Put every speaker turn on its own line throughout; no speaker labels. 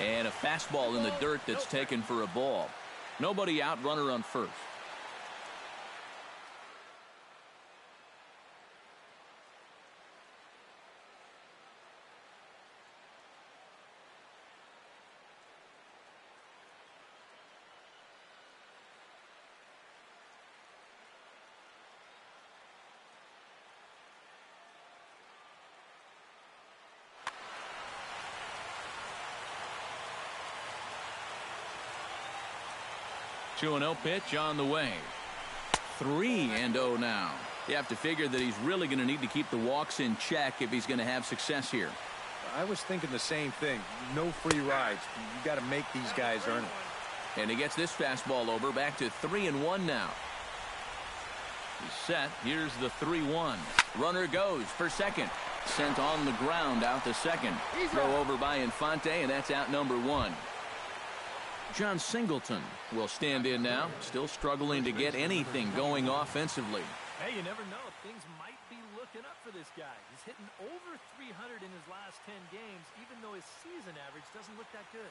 And a fastball in the dirt that's taken for a ball. Nobody out, runner on first. Two and 0 pitch on the way. 3-0 now. You have to figure that he's really going to need to keep the walks in check if he's going to have success here.
I was thinking the same thing. No free rides. You got to make these guys earn it.
And he gets this fastball over. Back to 3-1 now. He's set. Here's the 3-1. Runner goes for second. Sent on the ground out to second. Throw over by Infante, and that's out number 1. John Singleton will stand in now, still struggling to get anything going offensively.
Hey, you never know. Things might be looking up for this guy. He's hitting over 300 in his last 10 games, even though his season average doesn't look that good.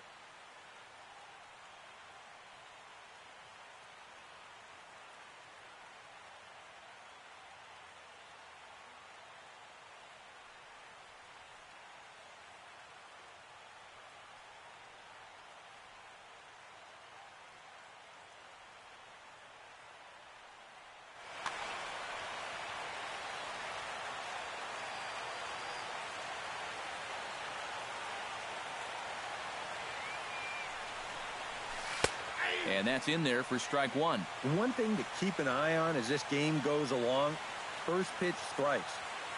And that's in there for strike 1.
One thing to keep an eye on as this game goes along, first pitch strikes.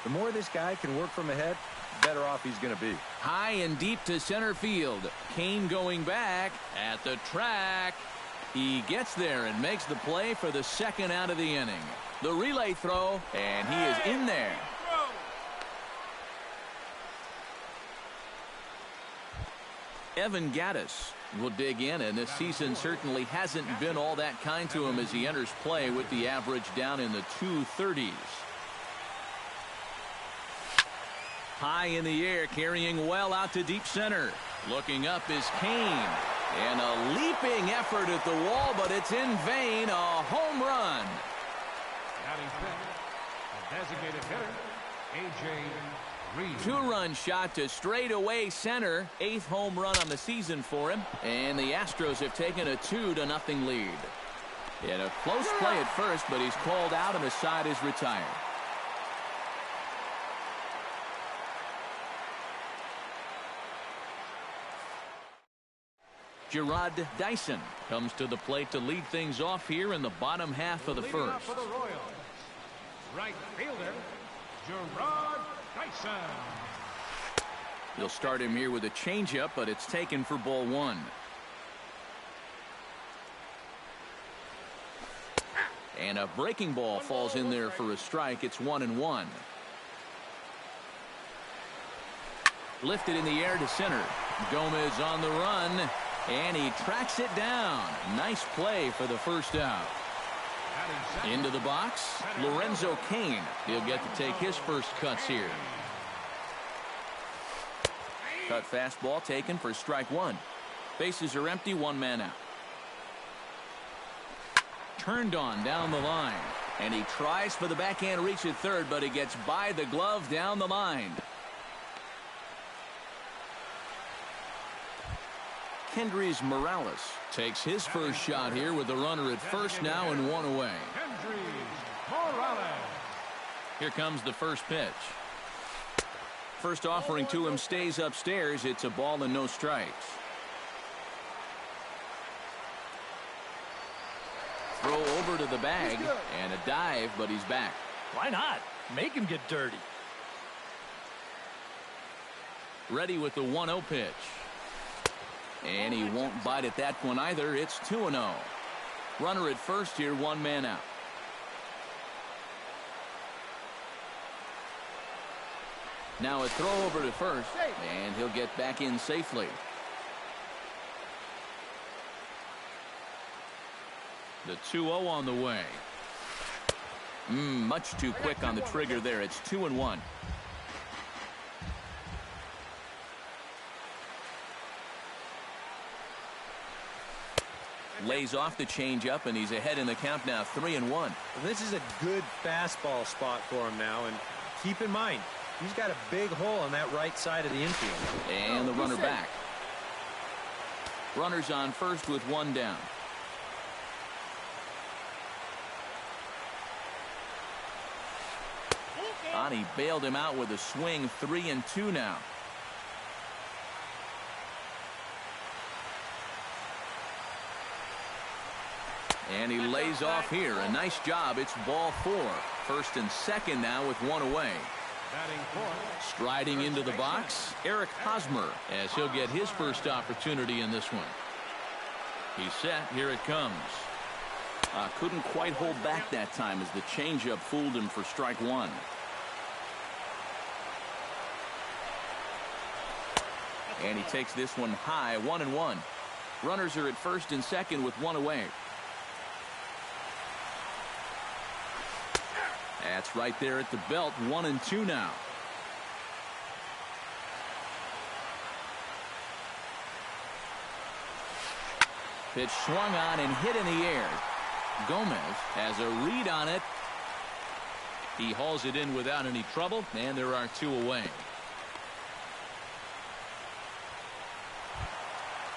The more this guy can work from ahead, the better off he's going to be.
High and deep to center field. Kane going back at the track. He gets there and makes the play for the second out of the inning. The relay throw, and he is in there. Evan Gattis will dig in, and this season certainly hasn't been all that kind to him as he enters play with the average down in the 230s. High in the air, carrying well out to deep center. Looking up is Kane. And a leaping effort at the wall, but it's in vain. A home run.
Batting fifth, the designated hitter, A.J. Reed.
2-run shot to straightaway center. 8th home run on the season for him. And the Astros have taken a 2-0 lead. In a close play at first, but he's called out and the side is retired. Gerard Dyson comes to the plate to lead things off here in the bottom half of the first.
For the Royals, right fielder, Gerard Dyson.
He'll start him here with a changeup, but it's taken for ball 1. And a breaking ball falls in there for a strike. It's 1-1. Lifted in the air to center. Gomez on the run. And he tracks it down. Nice play for the first out. Into the box, Lorenzo Cain. He'll get to take his first cuts here. Cut fastball taken for strike 1. Bases are empty, 1 man out. Turned on down the line. And he tries for the backhand reach at third, but he gets by the glove down the line. Kendrys Morales takes his first shot here with the runner at first now and 1 away.
Kendrys Morales.
Here comes the first pitch. First offering to him stays upstairs. It's a ball and no strikes. Throw over to the bag and a dive, but he's back.
Why not? Make him get dirty.
Ready with the 1-0 pitch. And he won't bite at that one either. It's 2-0. Runner at first here, 1 man out. Now a throw over to first, and he'll get back in safely. The 2-0 on the way. Much too quick on the trigger there. It's 2-1. Lays off the changeup, and he's ahead in the count now, 3-1.
Well, this is a good fastball spot for him now, and keep in mind, he's got a big hole on that right side of the infield.
And the runner back. Runners on first with one down. He bailed him out with a swing, 3-2 now. And he lays off here. A nice job. It's ball 4. First and second now with one away. Striding into the box, Eric Hosmer, as he'll get his first opportunity in this one. He's set. Here it comes. Couldn't quite hold back that time as the changeup fooled him for strike one. And he takes this one high, 1-1. Runners are at first and second with one away. That's right there at the belt, 1-2 now. Pitch swung on and hit in the air. Gomez has a read on it. He hauls it in without any trouble, and there are two away.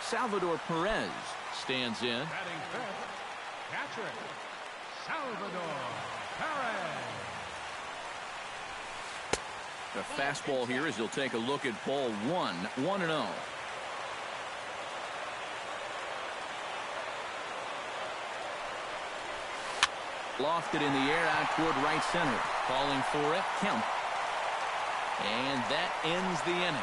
Salvador Perez stands in.
Batting fifth, catcher, Salvador Perez.
The fastball here as he'll take a look at ball 1, 1-0. Lofted in the air out toward right center. Calling for it, Kemp. And that ends the inning.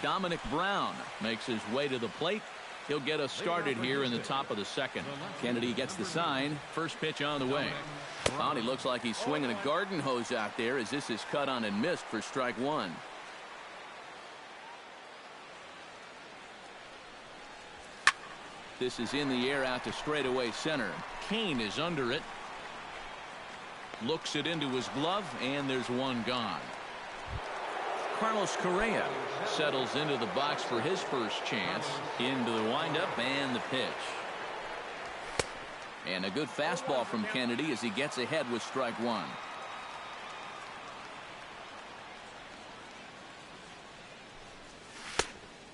Dominic Brown makes his way to the plate. He'll get us started here in the top of the second. Kennedy gets the sign. First pitch on the way. He looks like he's swinging a garden hose out there as this is cut on and missed for strike one. This is in the air out to straightaway center. Kane is under it. Looks it into his glove, and there's one gone. Carlos Correa settles into the box for his first chance. Into the windup and the pitch. And a good fastball from Kennedy as he gets ahead with strike one.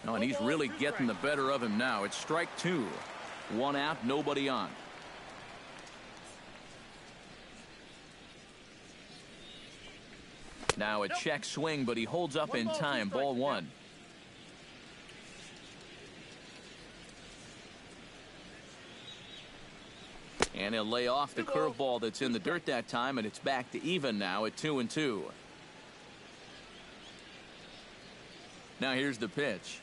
Oh, and he's really getting the better of him now. It's strike two. One out, nobody on. Now a check swing, but he holds up in time. Ball one. And he'll lay off the curveball that's in the dirt that time, and it's back to even now at 2-2. Now here's the pitch.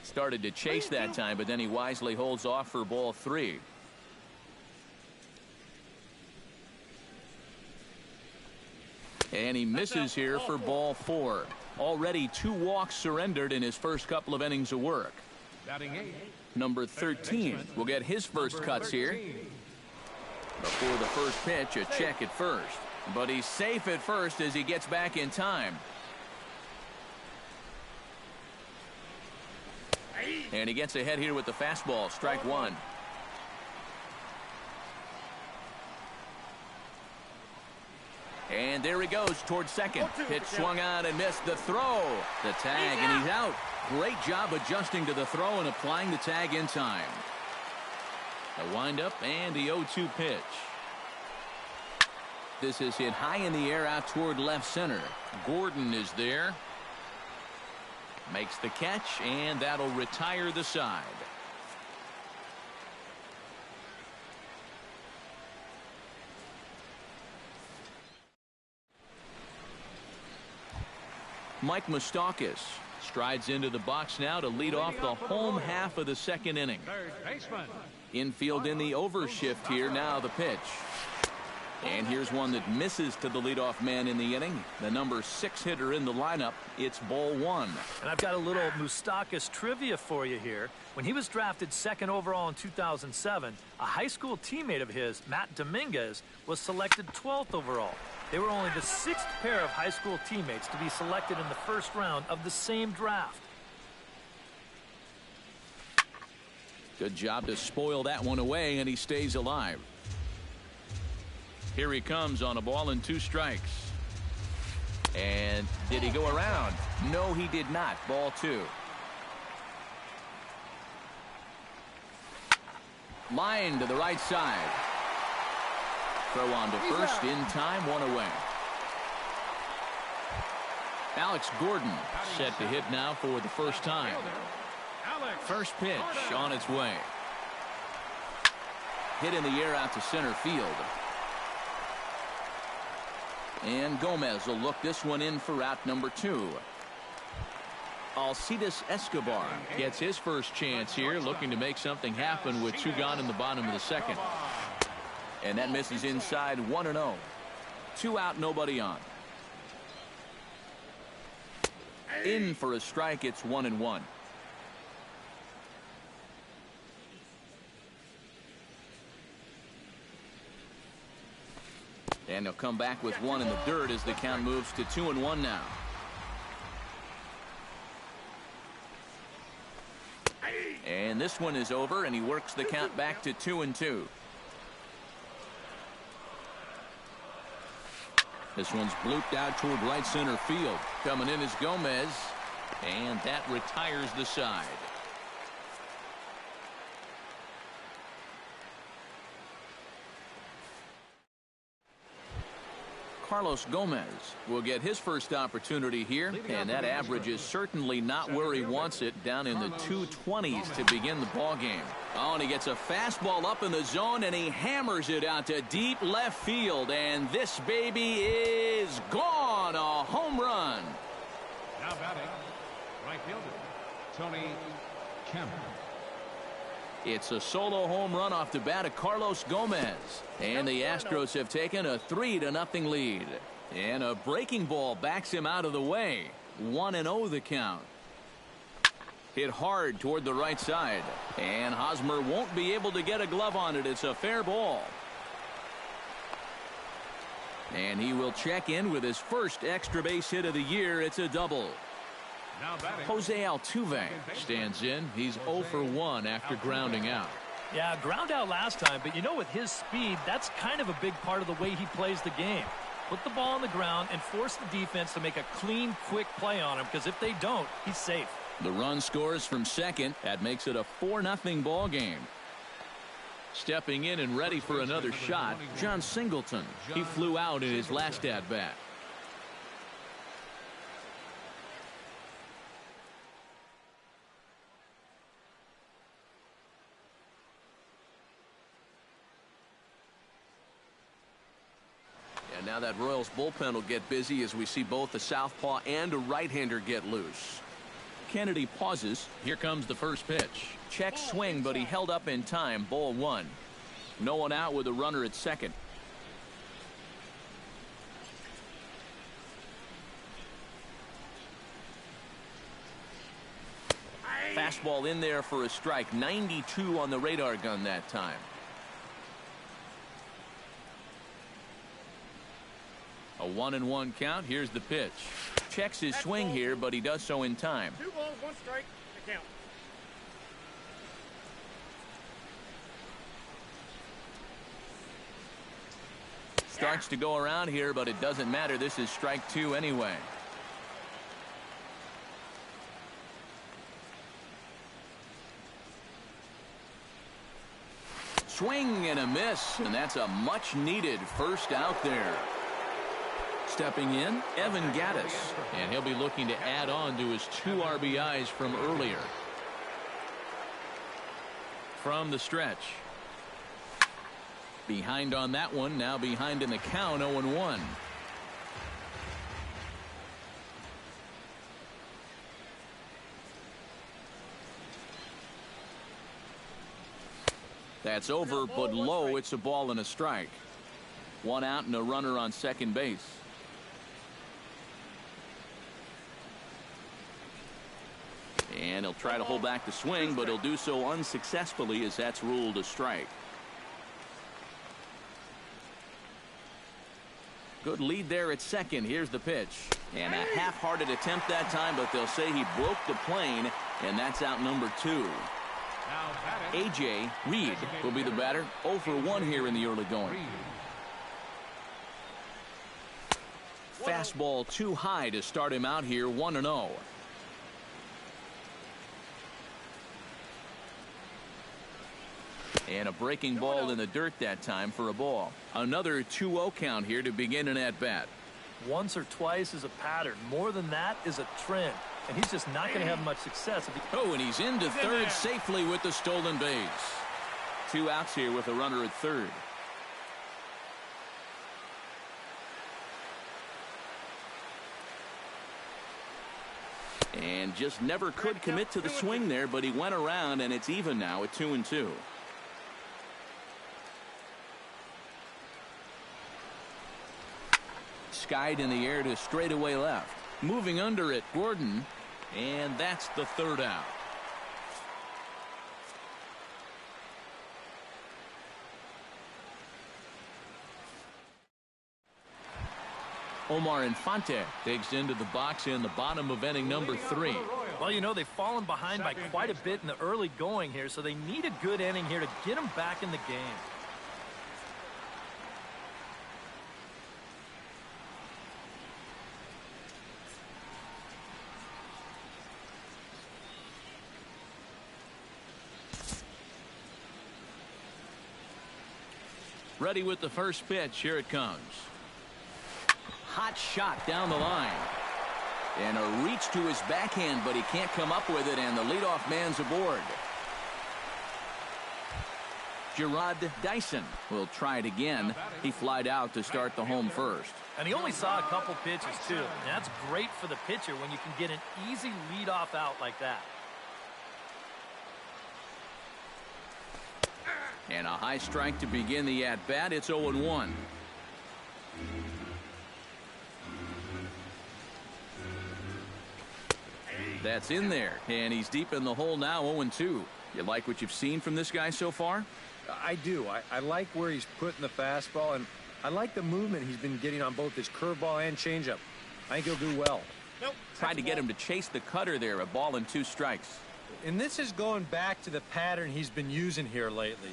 Started to chase that time, but then he wisely holds off for ball three. And he misses here for ball four. Already 2 walks surrendered in his first couple of innings of work. Number 13 will get his first cuts here. Before the first pitch, a check at first. But he's safe at first as he gets back in time. And he gets ahead here with the fastball. Strike one. And there he goes towards second. Pitch swung on and missed. The throw. The tag, and he's out. Great job adjusting to the throw and applying the tag in time. The windup and the 0-2 pitch. This is hit high in the air out toward left center. Gordon is there. Makes the catch, and that'll retire the side. Mike Moustakas strides into the box now to lead off the home half of the second inning. Infield in the overshift here. Now the pitch. And here's one that misses to the leadoff man in the inning. The number 6 hitter in the lineup. It's ball 1.
And I've got a little Moustakas trivia for you here. When he was drafted 2nd overall in 2007, a high school teammate of his, Matt Dominguez, was selected 12th overall. They were only the 6th pair of high school teammates to be selected in the first round of the same draft.
Good job to spoil that one away, and he stays alive. Here he comes on a ball and 2 strikes. And did he go around? No, he did not. Ball 2. Line to the right side. Throw on to first in time, 1 away. Alex Gordon set to hit now for the first time. First pitch on its way. Hit in the air out to center field. And Gomez will look this one in for out number 2. Alcides Escobar gets his first chance here, looking to make something happen with 2 gone in the bottom of the 2nd. And that misses inside, 1-0. 2 out, nobody on. In for a strike, it's 1-1. And they'll come back with 1 in the dirt as the count moves to 2-1 now. And this one is over, and he works the count back to 2-2. This one's blooped out toward right center field. Coming in is Gomez, and that retires the side. Carlos Gomez will get his first opportunity here, and that average is certainly not where he wants it, down in the 220s to begin the ball game. Oh, and he gets a fastball up in the zone, and he hammers it out to deep left field, and this baby is gone. A home run.
Now batting, right fielder, Tony Kemp.
It's a solo home run off the bat of Carlos Gomez. And the Astros have taken a 3-0 lead. And a breaking ball backs him out of the way. 1-0 the count. Hit hard toward the right side. And Hosmer won't be able to get a glove on it. It's a fair ball. And he will check in with his first extra base hit of the year. It's a double. Jose Altuve stands in. He's 0 for 1 after grounding out.
Yeah, ground out last time, but you know, with his speed, that's kind of a big part of the way he plays the game. Put the ball on the ground and force the defense to make a clean, quick play on him, because if they don't, he's safe.
The run scores from second. That makes it a 4-0 ball game. Stepping in and ready for another shot, John Singleton. He flew out in his last at-bat. Now that Royals bullpen will get busy as we see both a southpaw and a right-hander get loose. Kennedy pauses. Here comes the first pitch. Check swing, but he held up in time. Ball 1. No one out with a runner at second. Fastball in there for a strike. 92 on the radar gun that time. A 1-1 count. Here's the pitch. Checks his swing here, but he does so in time.
2 balls, 1 strike, the count.
Starts to go around here, but it doesn't matter. This is strike 2 anyway. Swing and a miss, and that's a much needed first out there. Stepping in, Evan Gattis, and he'll be looking to add on to his 2 RBIs from earlier. From the stretch. Behind on that one, now behind in the count, 0-1. That's over, but low. It's a ball and a strike. One out and a runner on second base. And he'll try to hold back the swing, but he'll do so unsuccessfully as that's ruled a strike. Good lead there at second. Here's the pitch. And a half-hearted attempt that time, but they'll say he broke the plane, and that's out number 2. A.J. Reed will be the batter. 0 for 1 here in the early going. Fastball too high to start him out here, 1-0. And a breaking ball in the dirt that time for a ball. Another 2-0 count here to begin an at-bat.
Once or twice is a pattern. More than that is a trend. And he's just not going to have much success.
Oh, and he's into third safely with the stolen base. 2 outs here with a runner at third. And just never could commit to the swing there, but he went around, and it's even now at 2-2. Skied in the air to straightaway left. Moving under it, Gordon, and that's the third out. Omar Infante digs into the box in the bottom of inning number 3.
Well, you know, they've fallen behind by quite a bit in the early going here, so they need a good inning here to get them back in the game.
Ready with the first pitch. Here it comes. Hot shot down the line. And a reach to his backhand, but he can't come up with it, and the leadoff man's aboard. Gerard Dyson will try it again. He flied out to start the home first.
And he only saw a couple pitches, too. And that's great for the pitcher when you can get an easy leadoff out like that.
And a high strike to begin the at-bat. It's 0-1. That's in there, and he's deep in the hole now, 0-2. You like what you've seen from this guy so far?
I do. I like where he's putting the fastball, and I like the movement he's been getting on both his curveball and changeup. I think he'll do well.
Tried to get him to chase the cutter there, a ball and 2 strikes.
And this is going back to the pattern he's been using here lately.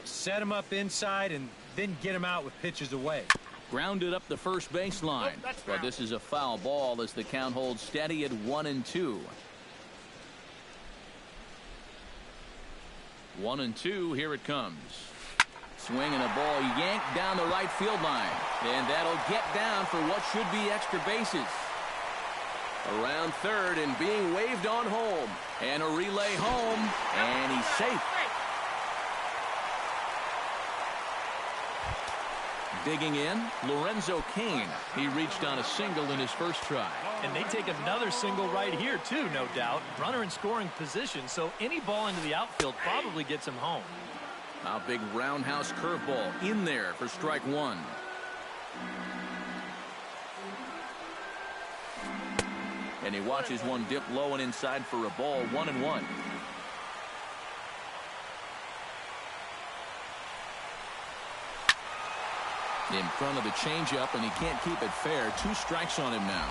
Set him up inside and then get him out with pitches away.
Grounded up the first baseline. But this is a foul ball as the count holds steady at 1-2. 1-2. Here it comes. Swing and a ball yanked down the right field line. And that'll get down for what should be extra bases. Around third and being waved on home. And a relay home. And he's safe. Digging in, Lorenzo Cain. He reached on a single in his first try.
And they take another single right here, too, no doubt. Runner in scoring position, so any ball into the outfield probably gets him home.
A big roundhouse curveball in there for strike 1. And he watches one dip low and inside for a ball, 1-1. In front of the changeup, and he can't keep it fair. 2 strikes on him now.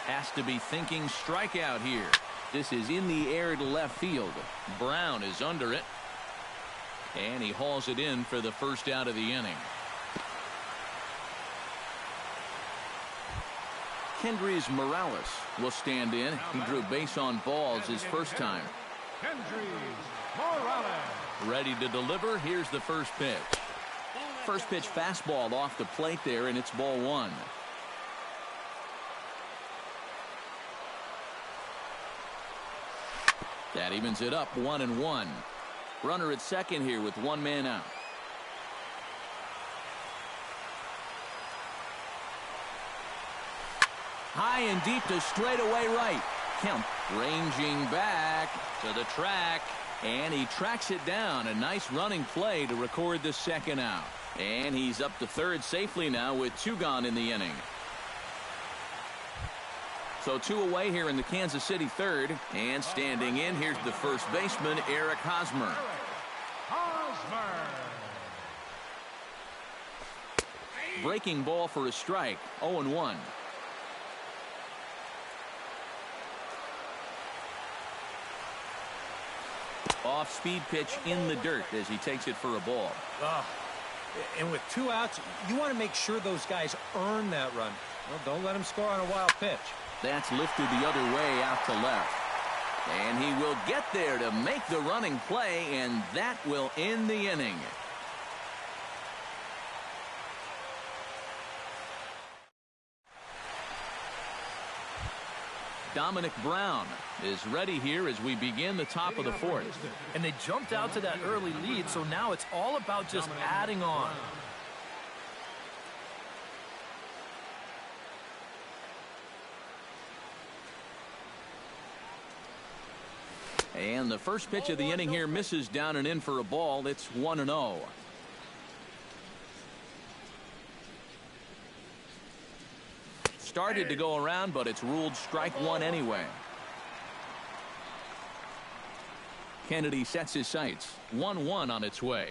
Has to be thinking strikeout here. This is in the air to left field. Brown is under it. And he hauls it in for the first out of the inning. Kendrys Morales will stand in. He drew base on balls his first time.
Kendrys Morales.
Ready to deliver. Here's the first pitch. First pitch fastball off the plate there, and it's ball 1. That evens it up, 1-1. Runner at second here with 1 man out. High and deep to straightaway right. Kemp ranging back to the track. And he tracks it down. A nice running play to record the second out. And he's up to third safely now with 2 gone in the inning. So 2 away here in the Kansas City third. And standing in, here's the first baseman, Eric Hosmer. Breaking ball for a strike. 0-1. Off-speed pitch in the dirt as he takes it for a ball.
And with 2 outs, you want to make sure those guys earn that run. Well, don't let them score on a wild pitch.
That's lifted the other way out to left. And he will get there to make the running play, and that will end the inning. Dominic Brown is ready here as we begin the top of the 4th.
And they jumped out to that early lead, so now it's all about just adding on.
And the first pitch of the inning here misses down and in for a ball. It's 1-0. Started to go around, but it's ruled strike 1 anyway. Kennedy sets his sights. 1-1 on its way.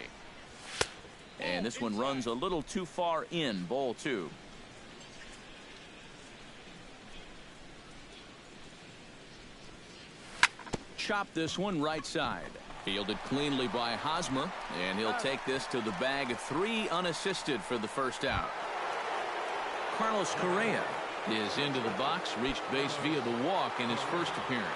And this one runs a little too far in. Ball 2. Chop this one right side. Fielded cleanly by Hosmer, and he'll take this to the bag. 3 unassisted for the first out. Carlos Correa is into the box, reached base via the walk in his first appearance.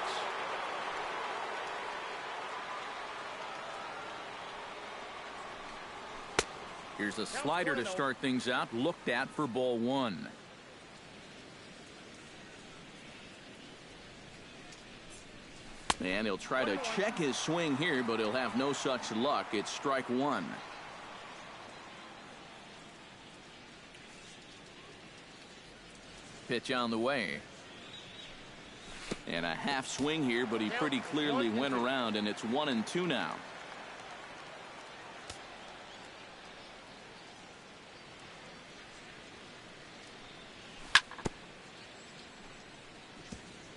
Here's a slider to start things out, looked at for ball 1. And he'll try to check his swing here, but he'll have no such luck. It's strike 1. Pitch on the way. And a half swing here, but he pretty clearly went around, and it's 1-2 now.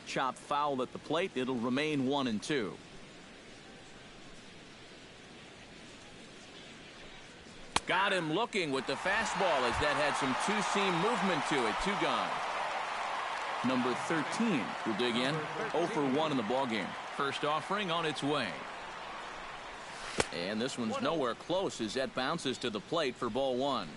Chop foul at the plate. It'll remain 1-2. Got him looking with the fastball as that had some two-seam movement to it. 2 gone. Number 13 will dig in. 0 for 1 in the ballgame. First offering on its way. And this one's nowhere close as that bounces to the plate for ball 1.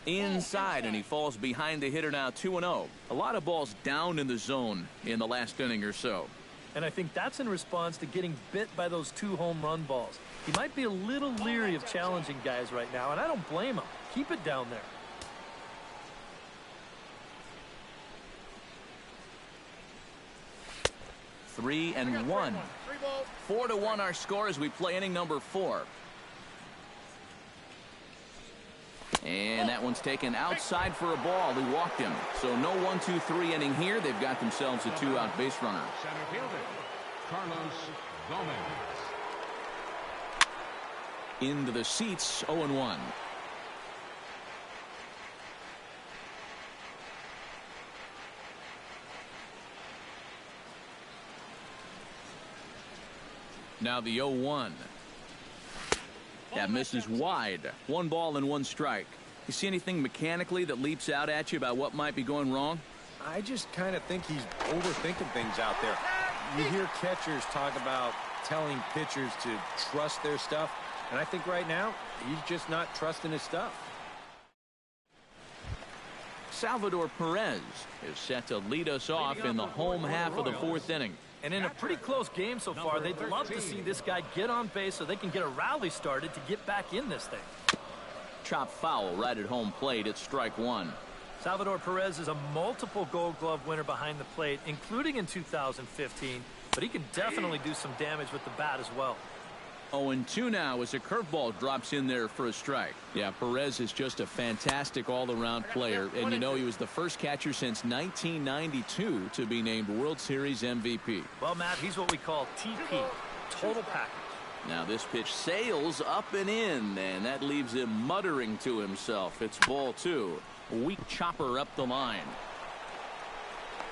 Inside, and he falls behind the hitter now. 2-0. A lot of balls down in the zone in the last inning or so.
And I think that's in response to getting bit by those 2 home run balls. He might be a little leery of challenging guys right now, and I don't blame him. Keep it down there.
Three and 1. 4-1 our score as we play inning number 4. And that one's taken outside for a ball. He walked him. So no 1-2-3 inning here. They've got themselves a 2-out base runner.
Center fielder, Carlos Gomez.
Into the seats, 0-1. Now the 0-1. That misses wide. 1 ball and 1 strike. You see anything mechanically that leaps out at you about what might be going wrong?
I just kind of think he's overthinking things out there. You hear catchers talk about telling pitchers to trust their stuff, and I think right now he's just not trusting his stuff.
Salvador Perez is set to lead us off in the home half of the 4th inning.
And in a pretty close game so far, they'd love to see this guy get on base so they can get a rally started to get back in this thing.
Chop foul right at home plate. It's strike 1.
Salvador Perez is a multiple Gold Glove winner behind the plate, including in 2015, but he can definitely do some damage with the bat as well.
0-2 now as a curveball drops in there for a strike. Yeah, Perez is just a fantastic all-around player, and you know he was the first catcher since 1992 to be named World Series MVP.
Well, Matt, he's what we call TP, total package.
Now this pitch sails up and in, and that leaves him muttering to himself. It's ball 2. A weak chopper up the line.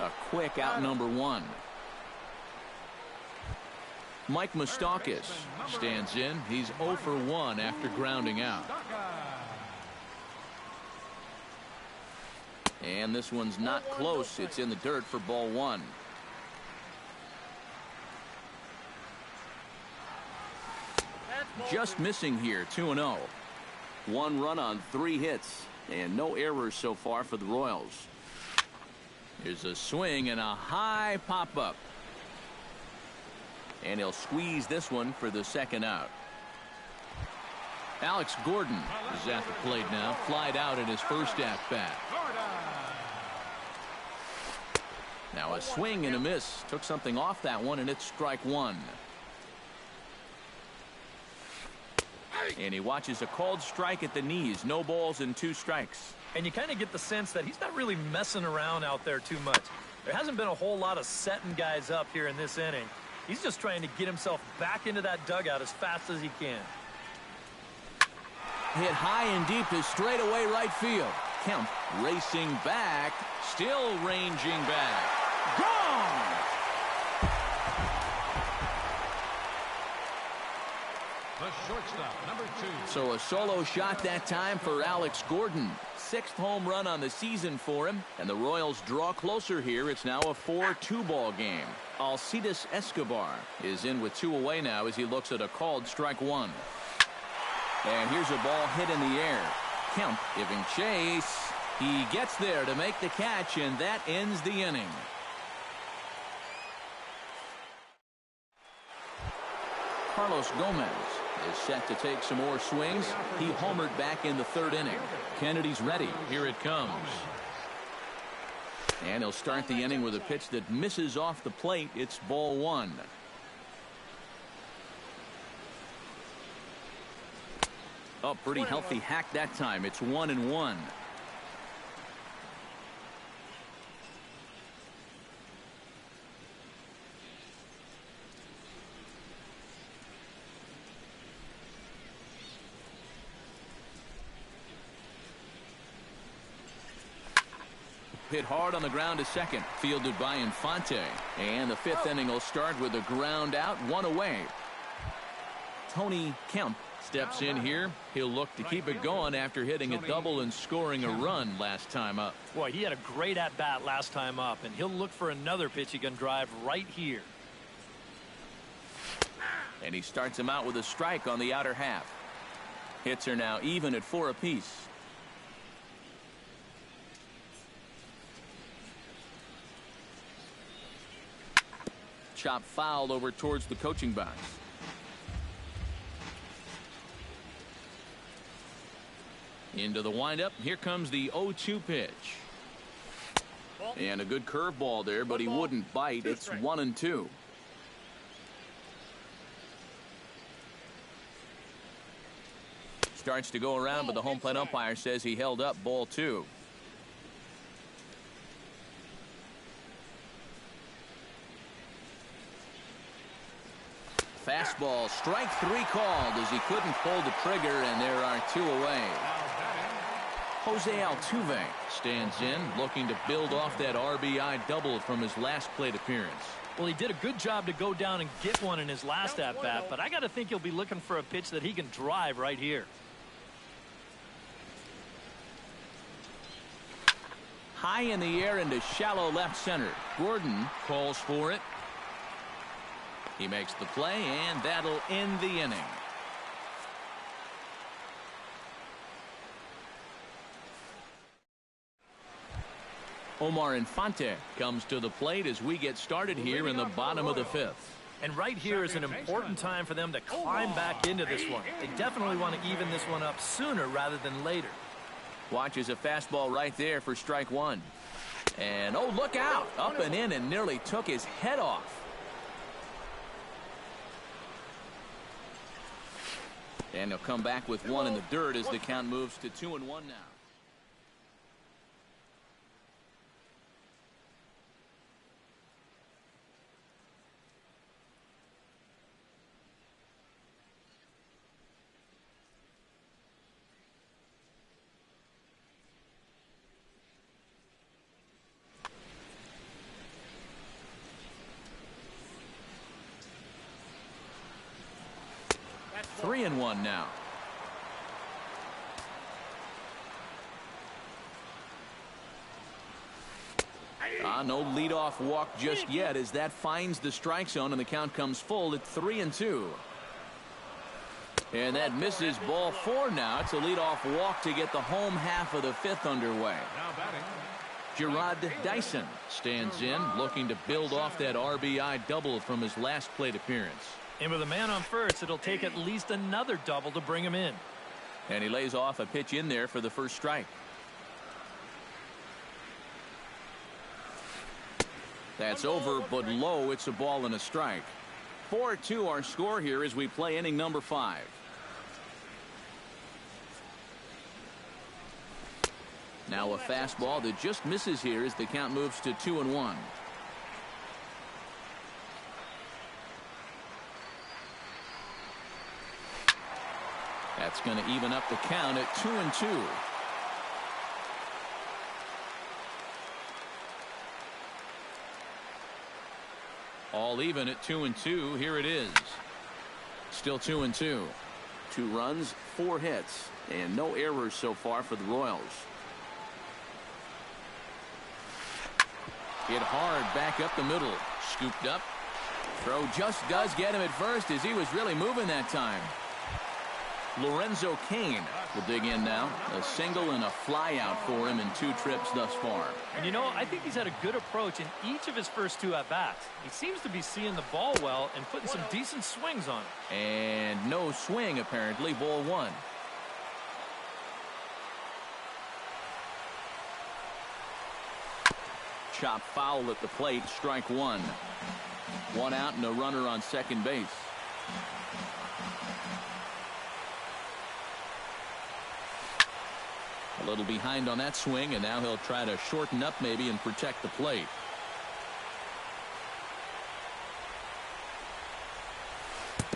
A quick out number 1. Mike Moustakas stands in. He's 0 for 1 after grounding out. And this one's not close. It's in the dirt for ball 1. Just missing here, 2-0. 1 run on 3 hits, and no errors so far for the Royals. Here's a swing and a high pop-up. And he'll squeeze this one for the second out. Alex Gordon is at the plate now. Flied out in his first at-bat. Now a swing and a miss. Took something off that one, and it's strike 1. And he watches a called strike at the knees. No balls and 2 strikes.
And you kind of get the sense that he's not really messing around out there too much. There hasn't been a whole lot of setting guys up here in this inning. He's just trying to get himself back into that dugout as fast as he can.
Hit high and deep to straightaway right field. Kemp racing back, still ranging back. Gone!
The shortstop, number 2.
So a solo shot that time for Alex Gordon. 6th home run on the season for him, and the Royals draw closer here. It's now a 4-2 ball game. Alcides Escobar is in with 2 away now as he looks at a called strike 1. And here's a ball hit in the air. Kemp giving chase. He gets there to make the catch, and that ends the inning. Carlos Gomez is set to take some more swings. He homered back in the 3rd inning. Kennedy's ready. Here it comes. And he'll start the inning with a pitch that misses off the plate. It's ball 1. Oh, pretty healthy hack that time. It's 1-1. Hit hard on the ground to second. Fielded by Infante. And the 5th inning will start with a ground out, 1 away. Tony Kemp steps in here. He'll look to keep it going after hitting a double and scoring a run last time up.
Boy, he had a great at-bat last time up, and he'll look for another pitch he can drive right here.
And he starts him out with a strike on the outer half. Hits are now even at 4 apiece. Chop fouled over towards the coaching box. Into the windup. Here comes the 0-2 pitch. And a good curveball there, but he wouldn't bite. It's 1-2. Starts to go around, but the home plate umpire says he held up ball 2. Fastball, strike 3 called as he couldn't pull the trigger, and there are 2 away. Jose Altuve stands in, looking to build off that RBI double from his last plate appearance.
Well, he did a good job to go down and get one in his last at-bat, but I got to think he'll be looking for a pitch that he can drive right here.
High in the air into shallow left center. Gordon calls for it. He makes the play, and that'll end the inning. Omar Infante comes to the plate as we get started here in the bottom of the 5th.
And right here is an important time for them to climb back into this one. They definitely want to even this one up sooner rather than later.
Watches a fastball right there for strike 1. And, oh, look out. Up and in and nearly took his head off. And he'll come back with one in the dirt as the count moves to 2-1 now.
That's
3-1 now. No leadoff walk just yet as that finds the strike zone and the count comes full at 3-2. And that misses, ball 4 now. It's a leadoff walk to get the home half of the 5th underway.
Now batting.
Gerard Dyson stands in, looking to build off that RBI double from his last plate appearance.
And with a man on first, it'll take at least another double to bring him in.
And he lays off a pitch in there for the first strike. That's over, but low. It's a ball and a strike. 4-2 our score here as we play inning number 5. Now a fastball that just misses here as the count moves to 2-1. That's going to even up the count at 2-2. All even at 2-2. Here it is. Still 2-2. 2 runs, 4 hits, and no errors so far for the Royals. Hit hard back up the middle. Scooped up. Throw just does get him at first as he was really moving that time. Lorenzo Cain will dig in now. A single and a fly out for him in 2 trips thus far.
And you know, I think he's had a good approach in each of his first 2 at-bats. He seems to be seeing the ball well and putting some decent swings on it.
And no swing apparently. Ball 1. Chop foul at the plate. Strike 1. 1 out and a runner on second base. A little behind on that swing, and now he'll try to shorten up maybe and protect the plate.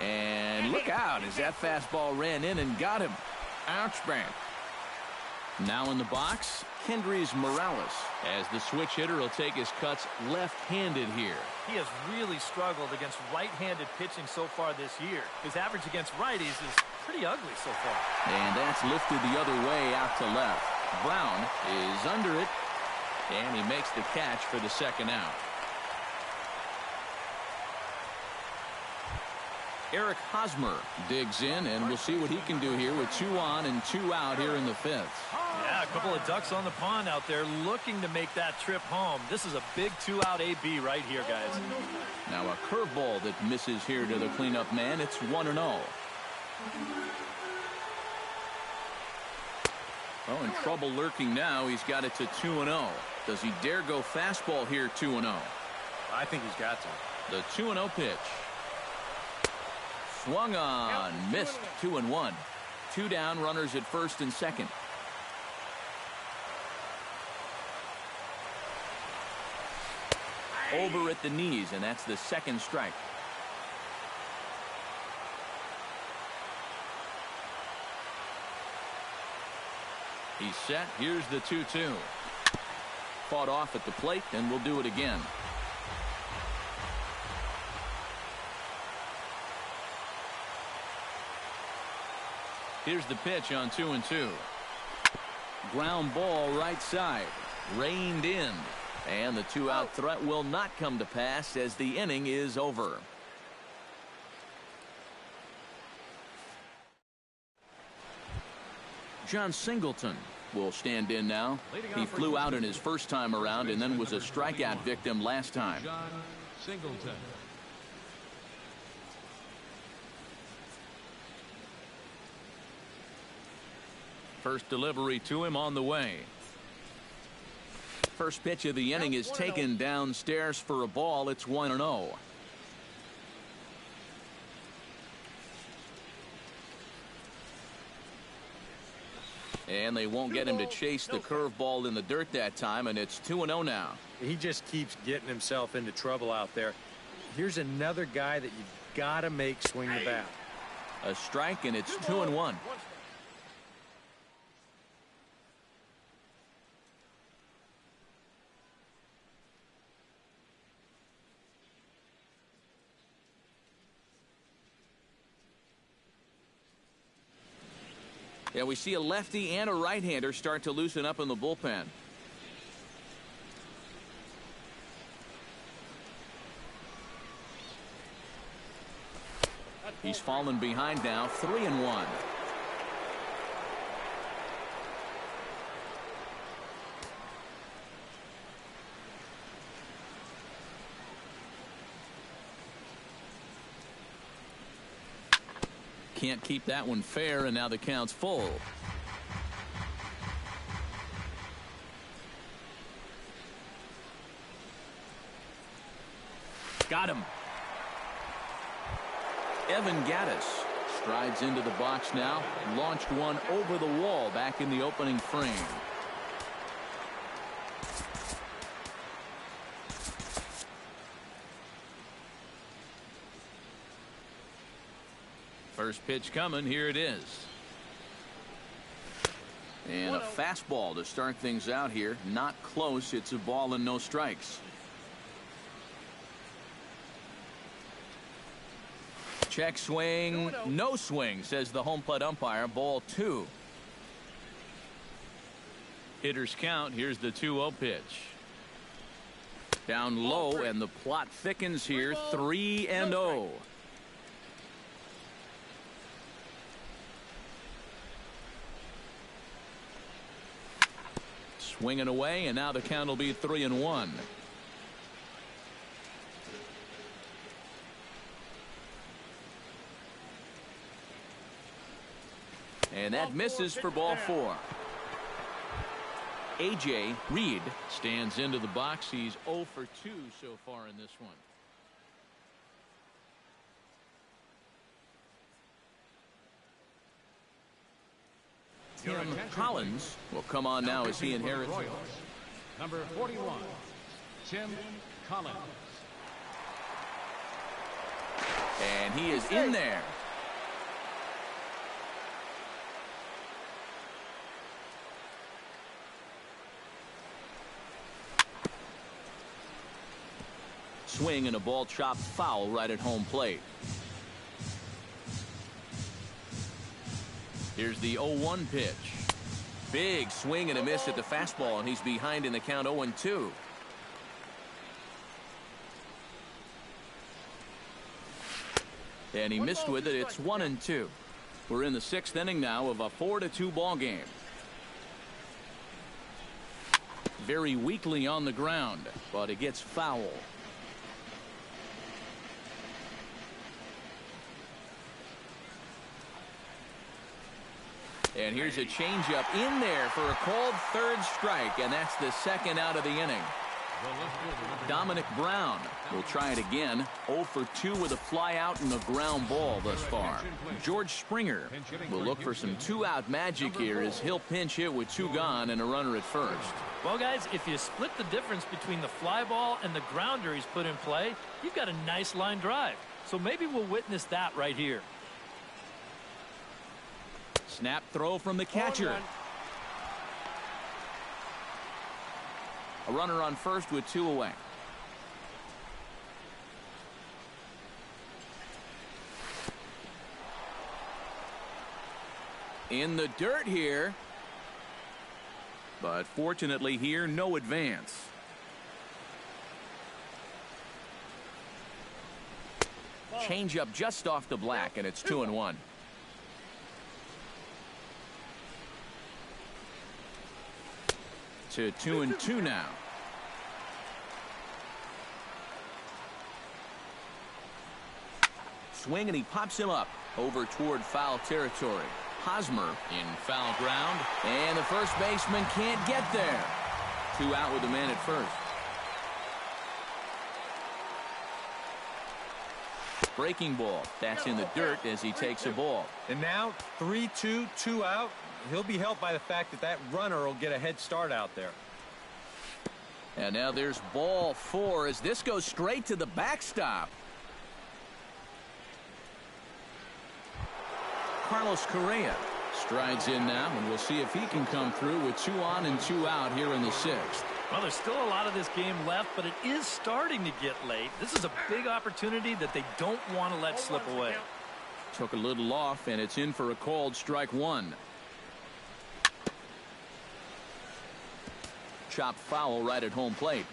And look out as that fastball ran in and got him. Ouch bang. Now in the box, Kendrys Morales, as the switch hitter will take his cuts left-handed here.
He has really struggled against right-handed pitching so far this year. His average against righties is pretty ugly so far.
And that's lifted the other way out to left. Brown is under it, and he makes the catch for the second out. Eric Hosmer digs in, and we'll see what he can do here with 2 on and 2 out here in the 5th.
Yeah, a couple of ducks on the pond out there looking to make that trip home. This is a big 2-out AB right here, guys.
Now a curveball that misses here to the cleanup man. It's 1-0. Oh, in trouble lurking now. He's got it to 2-0. Does he dare go fastball here 2-0?
I think he's got to.
The 2-0 pitch. Swung on, missed. 2-1. 2 down, runners at first and second. Over at the knees, and that's the second strike. He's set. Here's the 2-2. Fought off at the plate, and we'll do it again. Here's the pitch on 2-2. Ground ball right side. Reined in. And the 2-out threat will not come to pass as the inning is over. John Singleton will stand in now. He flew out in his first time around and then was a strikeout victim last time.
John Singleton.
First delivery to him on the way. First pitch of the inning is taken downstairs for a ball. It's 1-0. And they won't get him to chase the curveball in the dirt that time, and it's 2-0 now.
He just keeps getting himself into trouble out there. Here's another guy that you've got to make swing the bat.
A strike, and it's 2-1. Yeah, we see a lefty and a right-hander start to loosen up in the bullpen. He's fallen behind now, 3-1. Can't keep that one fair, and now the count's full. Got him. Evan Gattis strides into the box now. Launched one over the wall back in the opening frame. First pitch coming. Here it is. And a fastball to start things out here. Not close. It's a ball and no strikes. Check swing. No swing, says the home plate umpire. Ball 2. Hitters count. Here's the 2-0 pitch. Down low, and the plot thickens here. 3-0. Swinging away, and now the count will be 3-1. And that misses for ball 4. A.J. Reed stands into the box. He's 0 for 2 so far in this one. Tim Collins will come on now as he inherits.
Number 41, Tim Collins.
And he is in there. Swing and a ball chopped foul right at home plate. Here's the 0-1 pitch. Big swing and a miss at the fastball, and he's behind in the count 0-2. And he missed with it. It's 1-2. We're in the 6th inning now of a 4-2 ball game. Very weakly on the ground, but it gets foul. And here's a changeup in there for a called 3rd strike, and that's the 2nd out of the inning. Dominic Brown will try it again. 0 for 2 with a fly out and a ground ball thus far. George Springer will look for some 2-out magic here as he'll pinch hit with 2 gone and a runner at first.
Well, guys, if you split the difference between the fly ball and the grounder he's put in play, you've got a nice line drive. So maybe we'll witness that right here.
Snap throw from the catcher. A runner on first with 2 away. In the dirt here. But fortunately here, no advance. Change up just off the black, and it's 2-1. To 2-2 now. Swing, and he pops him up over toward foul territory. Hosmer in foul ground, and the first baseman can't get there. 2 out with the man at first. Breaking ball. That's in the dirt as he takes a ball.
And now 3-2, 2 out. He'll be helped by the fact that that runner will get a head start out there.
And now there's ball 4 as this goes straight to the backstop. Carlos Correa strides in now, and we'll see if he can come through with 2 on and 2 out here in the 6th.
Well, there's still a lot of this game left, but it is starting to get late. This is a big opportunity that they don't want to let slip away.
Took a little off, and it's in for a called strike 1. Chopped foul right at home plate.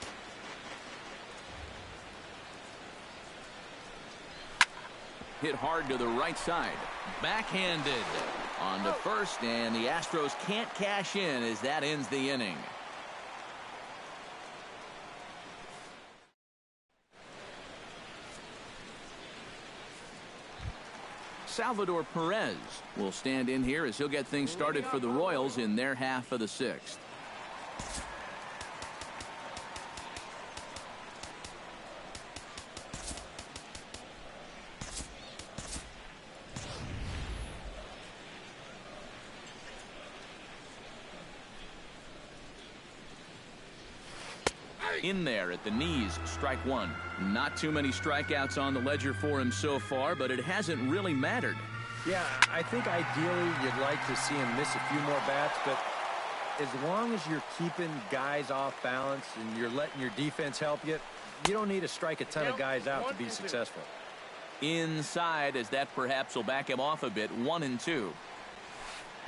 Hit hard to the right side. Backhanded on to first, and the Astros can't cash in as that ends the inning. Salvador Perez will stand in here as he'll get things started for the Royals in their half of the 6th. In there at the knees, strike 1. Not too many strikeouts on the ledger for him so far, but it hasn't really mattered.
Yeah, I think ideally you'd like to see him miss a few more bats, but as long as you're keeping guys off balance and you're letting your defense help you, you don't need to strike a ton of guys out to be successful.
Inside as that perhaps will back him off a bit. 1-2.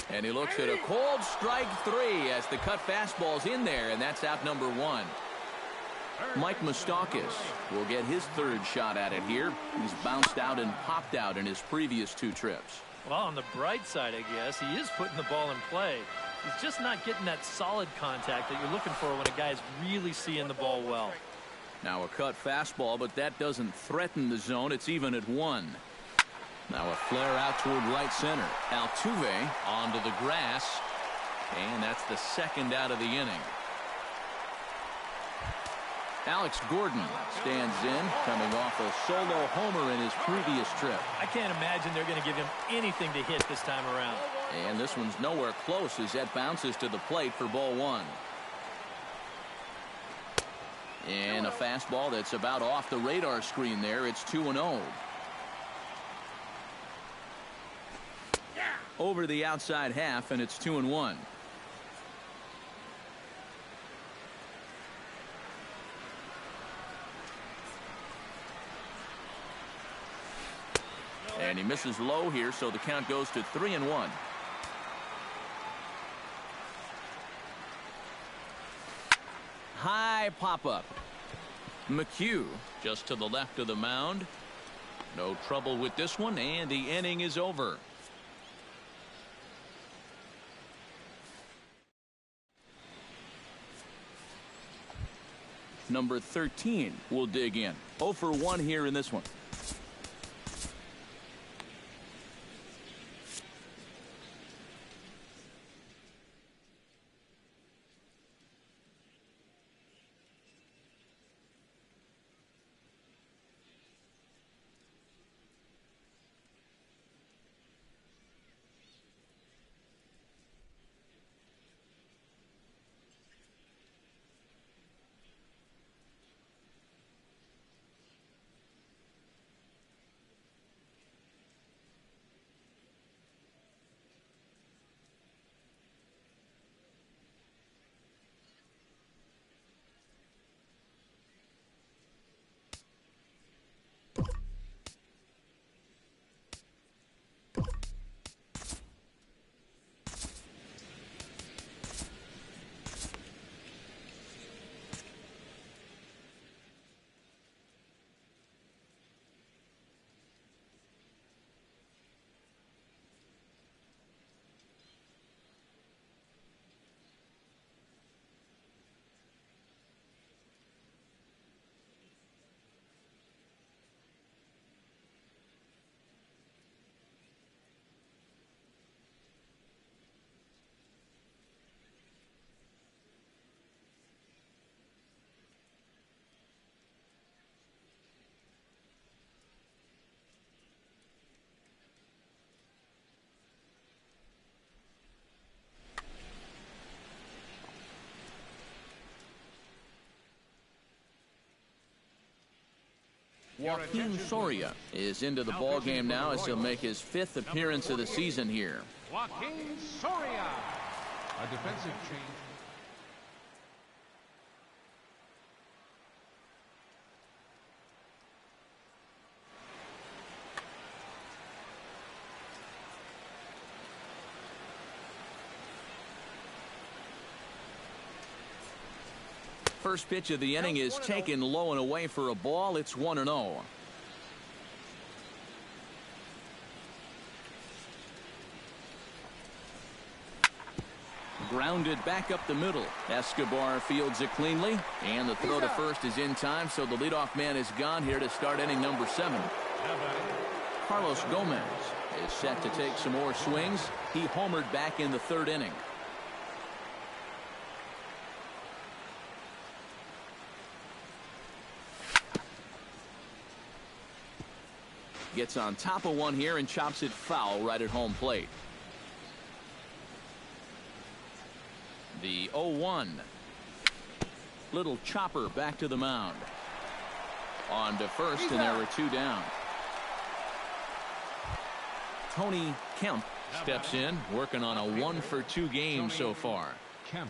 And he looks at a cold strike 3 as the cut fastball's in there, and that's out number 1. Mike Moustakas will get his 3rd shot at it here. He's bounced out and popped out in his previous 2 trips.
Well, on the bright side, I guess, he is putting the ball in play. He's just not getting that solid contact that you're looking for when a guy's really seeing the ball well.
Now a cut fastball, but that doesn't threaten the zone. It's even at 1. Now a flare out toward right center. Altuve onto the grass, and that's the 2nd out of the inning. Alex Gordon stands in, coming off a solo homer in his previous trip.
I can't imagine they're going to give him anything to hit this time around.
And this one's nowhere close as that bounces to the plate for ball 1. And a fastball that's about off the radar screen there. It's 2-0. Over the outside half, and it's 2-1. And he misses low here, so the count goes to 3-1. High pop-up. McHugh just to the left of the mound. No trouble with this one, and the inning is over. Number 13 will dig in. 0 for 1 here in this one. Joaquin Soria is into the ball game now as he'll make his 5th appearance of the season here.
Joaquin Soria. A defensive change.
First pitch of the inning is taken low and away for a ball. It's 1-0. Grounded back up the middle. Escobar fields it cleanly, and the throw to first is in time, so the leadoff man is gone here to start inning number 7. Carlos Gomez is set to take some more swings. He homered back in the 3rd inning. Gets on top of one here and chops it foul right at home plate. The 0-1. Little chopper back to the mound. On to first, and there were 2 down. Tony Kemp steps in, working on a 1-for-2 game so far.
Kemp.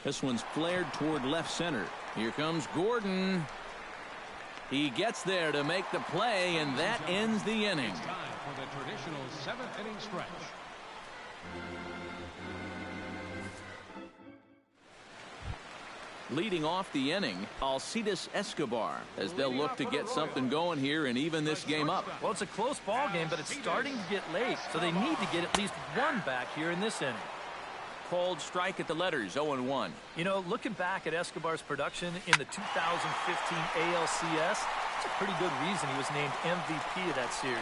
This one's flared toward left center. Here comes Gordon. He gets there to make the play, and that ends the inning.
It's time for the traditional 7th inning stretch.
Leading off the inning, Alcides Escobar, as they'll look to get something going here and even this game up.
Well, it's a close ball game, but it's starting to get late, so they need to get at least 1 back here in this inning.
Called strike at the letters, 0-1.
You know, looking back at Escobar's production in the 2015 ALCS, it's a pretty good reason he was named MVP of that series.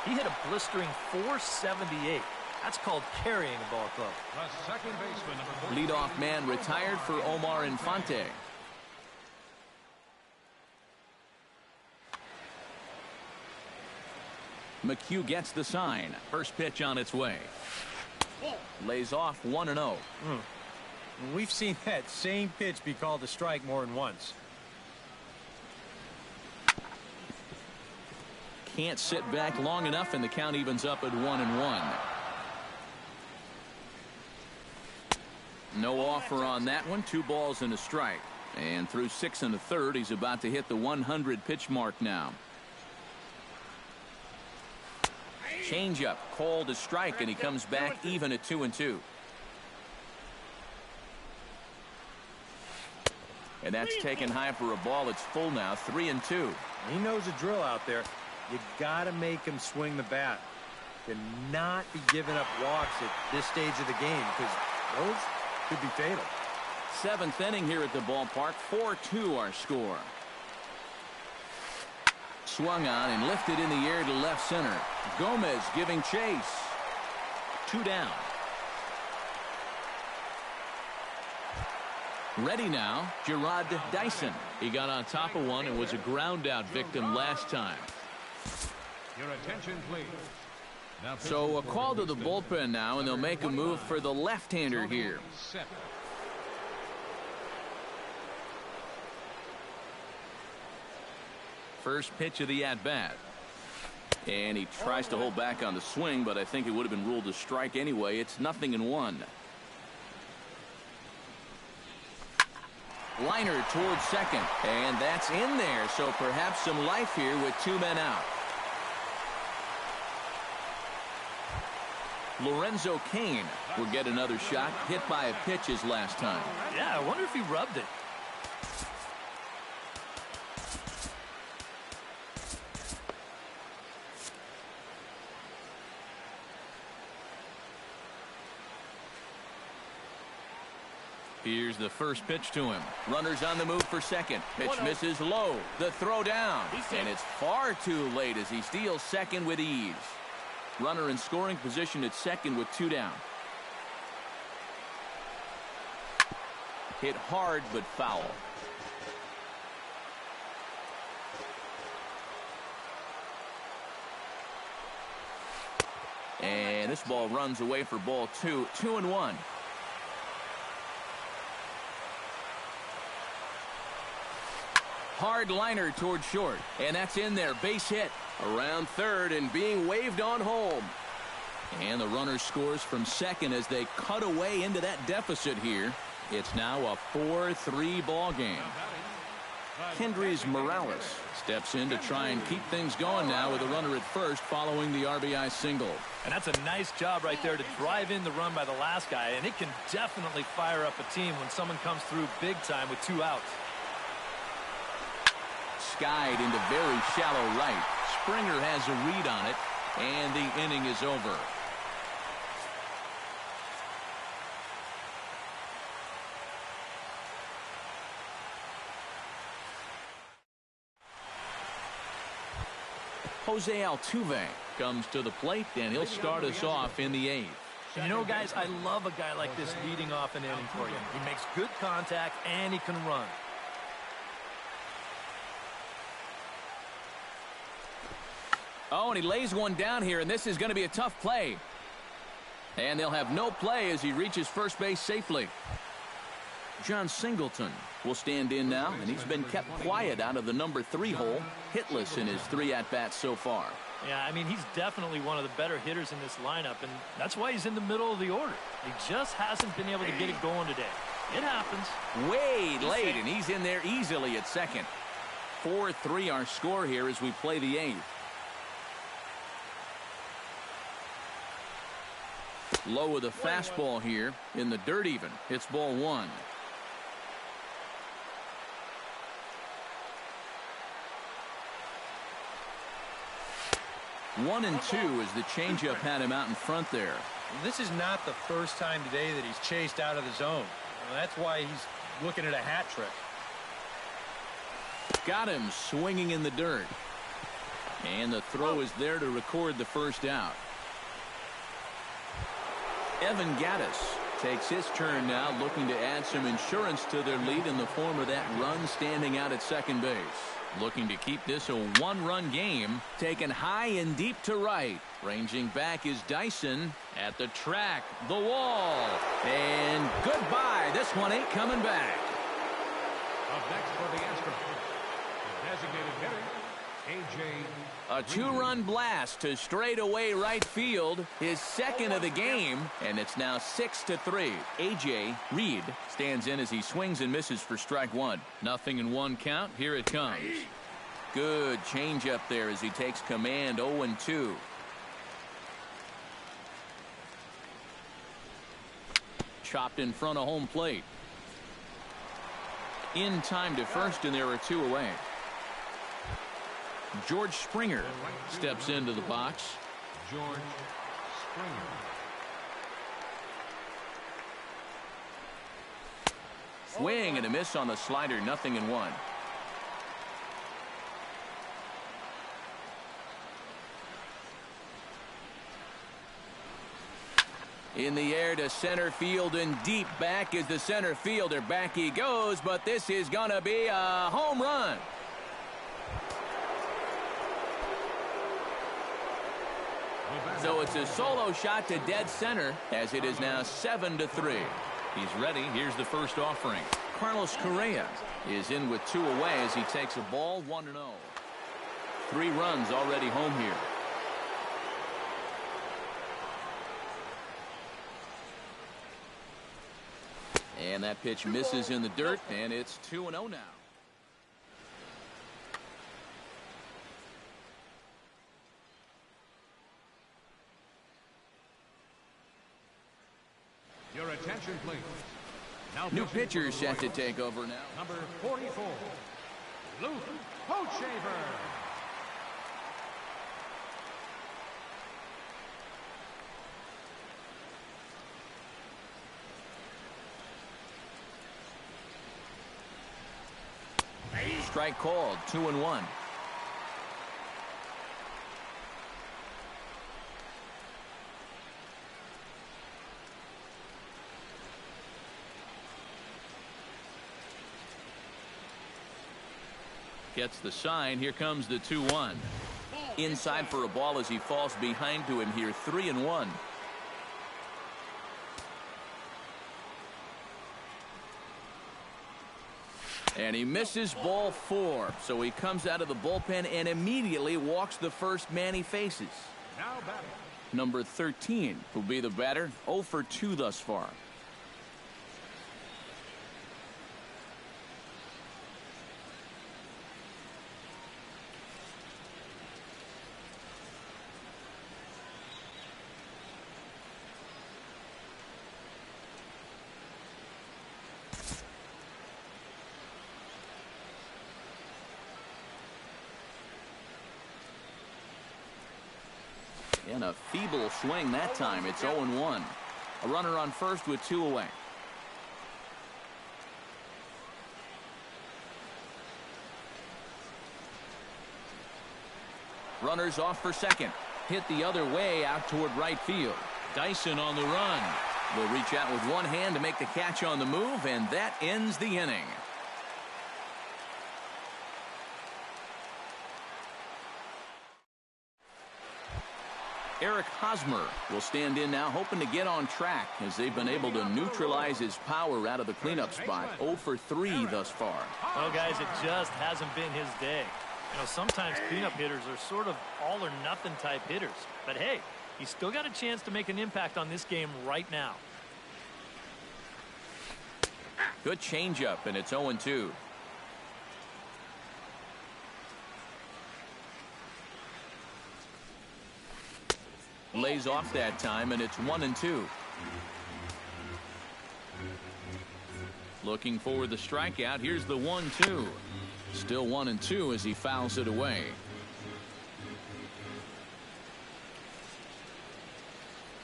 He hit a blistering .478. That's called carrying a ball club.
The second baseman, number
14. Leadoff man retired for Omar Infante. McHugh gets the sign. First pitch on its way. Lays off 1-0.
We've seen that same pitch be called a strike more than once.
Can't sit back long enough, and the count evens up at 1-1. No offer on that one. 2 balls and a strike. And through 6 1/3, he's about to hit the 100 pitch mark now. Changeup called a strike, and he comes back even at 2-2. And that's taken high for a ball. It's full now, 3-2.
He knows the drill out there. You got to make him swing the bat. To not be giving up walks at this stage of the game, because those could be fatal.
7th inning here at the ballpark. 4-2 our score. Swung on and lifted in the air to left center. Gomez giving chase. 2 down. Ready now, Gerard Dyson. He got on top of one and was a ground out victim last time.
Your attention, please.
So a call to the bullpen now, and they'll make a move for the left-hander here. First pitch of the at-bat. And he tries to hold back on the swing, but I think it would have been ruled a strike anyway. It's 0-1. Liner towards second, and that's in there, so perhaps some life here with 2 men out. Lorenzo Cain will get another shot, hit by a pitch his last time.
Yeah, I wonder if he rubbed it.
Here's the first pitch to him. Runners on the move for second. Pitch misses low. The throw down. And it's far too late as he steals second with ease. Runner in scoring position at second with 2 down. Hit hard but foul. And this ball runs away for ball 2. 2-1. hard liner toward short, and that's in there. Base hit. Around third and being waved on home. And the runner scores from second as they cut away into that deficit here. It's now a 4-3 ball game. Kendrys Morales steps in to try and keep things going now with a runner at first following the RBI single.
And that's a nice job right there to drive in the run by the last guy, and it can definitely fire up a team when someone comes through big time with 2 outs.
Skied into very shallow right. Springer has a read on it, and the inning is over. Jose Altuve comes to the plate, and he'll start us off in the 8th.
You know, guys, I love a guy like this leading off an inning for you. He makes good contact, and he can run.
Oh, and he lays one down here, and this is going to be a tough play. And they'll have no play as he reaches first base safely. John Singleton will stand in now, and he's been kept quiet out of the number 3 hole, hitless in his 3 at-bats so far.
Yeah, I mean, he's definitely one of the better hitters in this lineup, and that's why he's in the middle of the order. He just hasn't been able to get it going today. It happens.
Way late, and he's in there easily at second. 4-3 our score here as we play the 8th. Low with a fastball here in the dirt even. It's ball 1. 1-2 as the changeup had him out in front there.
This is not the first time today that he's chased out of the zone. Well, that's why he's looking at a hat trick.
Got him swinging in the dirt. And the throw is there to record the first out. Evan Gattis takes his turn now, looking to add some insurance to their lead in the form of that run standing out at second base. Looking to keep this a 1-run game. Taken high and deep to right. Ranging back is Dyson at the track. The wall. And goodbye. This one ain't coming back.
Up next for the Astros, the designated hitter, A.J.
A 2-run blast to straightaway right field, his second of the game, and it's now 6-3. A.J. Reed stands in as he swings and misses for strike 1. 0-1 count. Here it comes. Good changeup there as he takes command. 0-2. Chopped in front of home plate. In time to first, and there are 2 away. George Springer steps into the box.
George Springer.
Swing and a miss on the slider. 0-1. In the air to center field and deep. Back is the center fielder. Back he goes, but this is gonna be a home run. So it's a solo shot to dead center as it is now 7-3. He's ready. Here's the first offering. Carlos Correa is in with 2 away as he takes a ball. 1-0. 3 runs already home here. And that pitch misses in the dirt, and it's 2-0 now.
Your attention, please. Now
New pitcher set to take over now.
Number 44, Luke Hochshaver.
Strike called. 2-1. Gets the sign. Here comes the 2-1. Inside for a ball as he falls behind to him here. 3-1. And he misses ball 4. So he comes out of the bullpen and immediately walks the first man he faces.
Now batting.
Number 13 will be the batter. 0 for 2 thus far. And a feeble swing that time. It's 0-1. A runner on first with 2 away. Runners off for second. Hit the other way out toward right field. Dyson on the run. Will reach out with one hand to make the catch on the move, and that ends the inning. Eric Hosmer will stand in now, hoping to get on track as they've been able to neutralize his power out of the cleanup spot. 0 for 3 thus far.
Well, guys, it just hasn't been his day. You know, sometimes cleanup hitters are sort of all or nothing type hitters. But hey, he's still got a chance to make an impact on this game right now.
Good changeup, and it's 0-2. Lays off that time, and it's 1-2. Looking for the strikeout. Here's the 1-2. Still 1-2 as he fouls it away.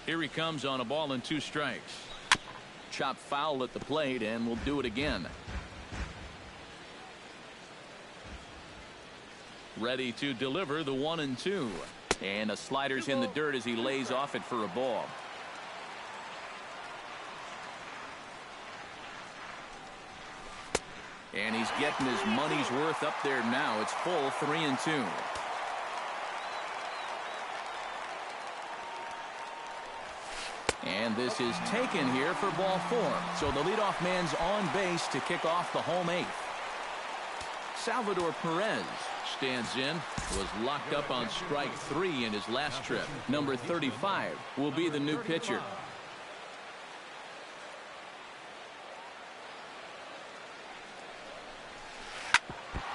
Here he comes on a ball and 2 strikes. Chop foul at the plate, and we'll do it again. Ready to deliver the 1-2. And a slider's in the dirt as he lays off it for a ball. And he's getting his money's worth up there now. It's full 3-2. And this is taken here for ball 4. So the leadoff man's on base to kick off the home 8th. Salvador Perez stands in. Was locked up on strike 3 in his last trip. Number 35 will be the new pitcher.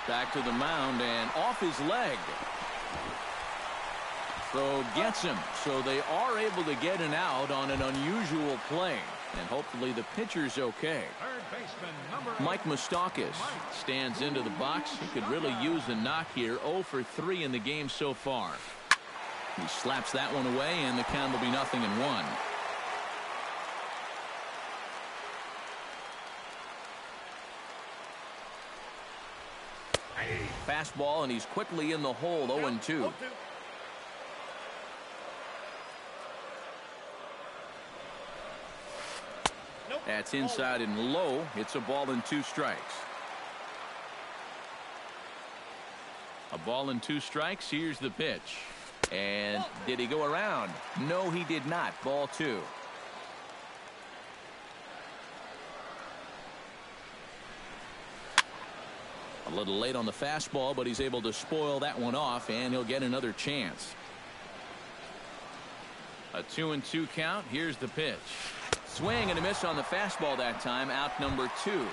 Back to the mound and off his leg. Throw gets him. So they are able to get an out on an unusual play. And hopefully the pitcher's okay. Mike Moustakas stands into the box. He could really use a knock here. 0 for 3 in the game so far. He slaps that one away, and the count will be 0-1. Fastball, and he's quickly in the hole. 0-2. That's inside and low. It's a ball and 2 strikes. A ball and 2 strikes. Here's the pitch. And did he go around? No, he did not. Ball 2. A little late on the fastball, but he's able to spoil that one off, and he'll get another chance. A 2-2 count. Here's the pitch. Swing and a miss on the fastball that time. Out number 2.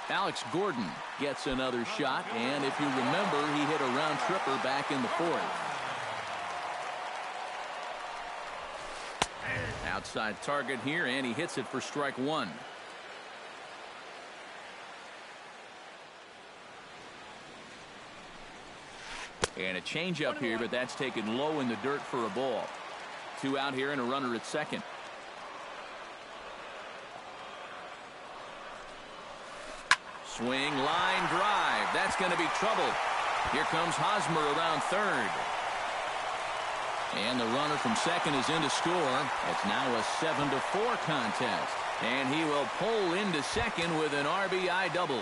Alex Gordon gets another shot, and if you remember, he hit a round tripper back in the 4th. Outside target here, and he hits it for strike 1. And a changeup here, but that's taken low in the dirt for a ball. 2 out here and a runner at second. Swing, line drive. That's going to be trouble. Here comes Hosmer around third. And the runner from second is in to score. It's now a 7-4 contest. And he will pull into second with an RBI double.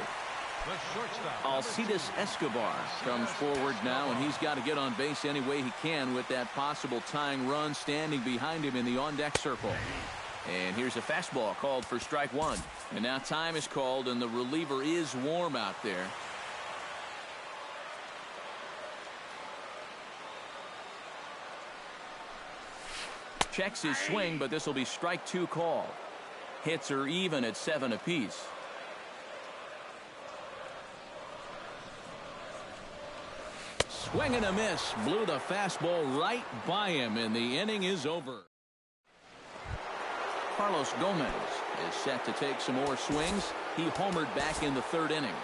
Alcides Escobar comes forward now, and he's got to get on base any way he can with that possible tying run standing behind him in the on-deck circle. And here's a fastball called for strike one. And now time is called, and the reliever is warm out there. Checks his swing, but this will be strike two call. Hits are even at 7 apiece. Swing and a miss. Blew the fastball right by him, and the inning is over. Carlos Gomez is set to take some more swings. He homered back in the third inning.